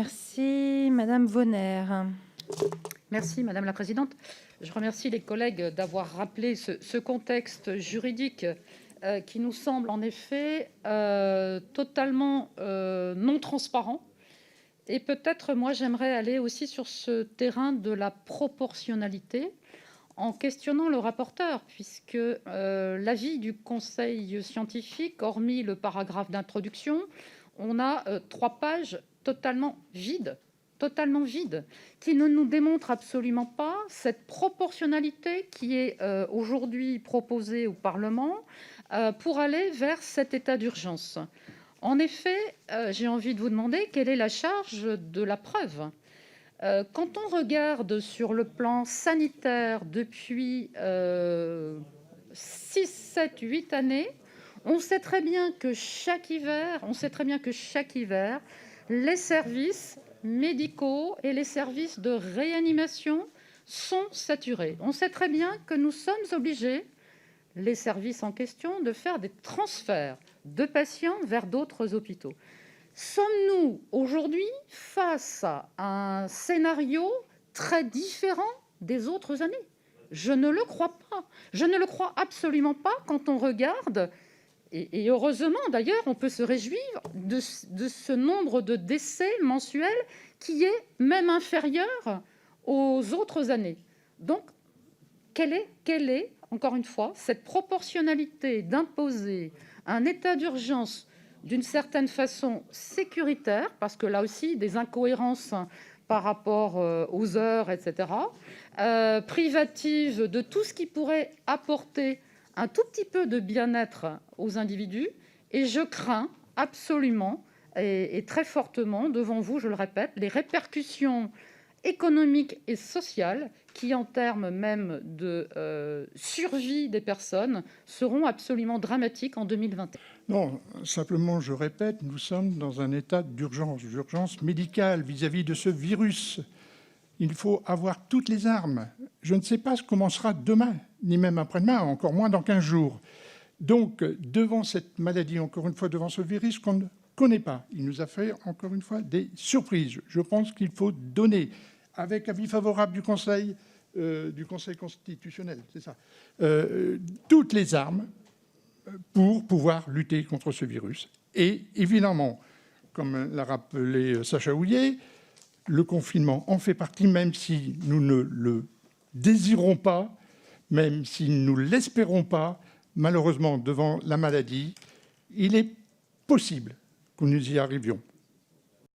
Merci, Madame Vonner. Merci Madame la Présidente. Je remercie les collègues d'avoir rappelé ce contexte juridique qui nous semble en effet totalement non transparent. Et peut-être, moi, j'aimerais aller aussi sur ce terrain de la proportionnalité en questionnant le rapporteur, puisque l'avis du conseil scientifique, hormis le paragraphe d'introduction, on a 3 pages totalement vides, qui ne nous démontrent absolument pas cette proportionnalité qui est aujourd'hui proposée au Parlement pour aller vers cet état d'urgence. En effet, j'ai envie de vous demander quelle est la charge de la preuve. Quand on regarde sur le plan sanitaire depuis 6, 7, 8 années, on sait très bien que chaque hiver, les services médicaux et les services de réanimation sont saturés. On sait très bien que nous sommes obligés, les services en question, de faire des transferts de patients vers d'autres hôpitaux. Sommes-nous aujourd'hui face à un scénario très différent des autres années? Je ne le crois pas. Je ne le crois absolument pas quand on regarde, et heureusement d'ailleurs, on peut se réjouir de ce nombre de décès mensuels qui est même inférieur aux autres années. Donc, quelle est, encore une fois, cette proportionnalité d'imposer un état d'urgence d'une certaine façon sécuritaire, parce que là aussi, des incohérences par rapport aux heures, etc., privative de tout ce qui pourrait apporter un tout petit peu de bien-être aux individus, et je crains absolument et très fortement, devant vous, je le répète, les répercussions économiques et sociales qui, en termes même de survie des personnes, seront absolument dramatiques en 2021. Non, simplement, je répète, nous sommes dans un état d'urgence médicale vis-à-vis de ce virus. Il faut avoir toutes les armes. Je ne sais pas ce comment sera demain, ni même après-demain, encore moins dans 15 jours. Donc, devant cette maladie, encore une fois, devant ce virus qu'on ne connaît pas, il nous a fait, encore une fois, des surprises. Je pense qu'il faut donner, avec avis favorable du Conseil constitutionnel, c'est ça, toutes les armes pour pouvoir lutter contre ce virus. Et évidemment, comme l'a rappelé Sacha Houlié, le confinement en fait partie, même si nous ne le désirons pas, même si nous ne l'espérons pas. Malheureusement, devant la maladie, il est possible que nous y arrivions.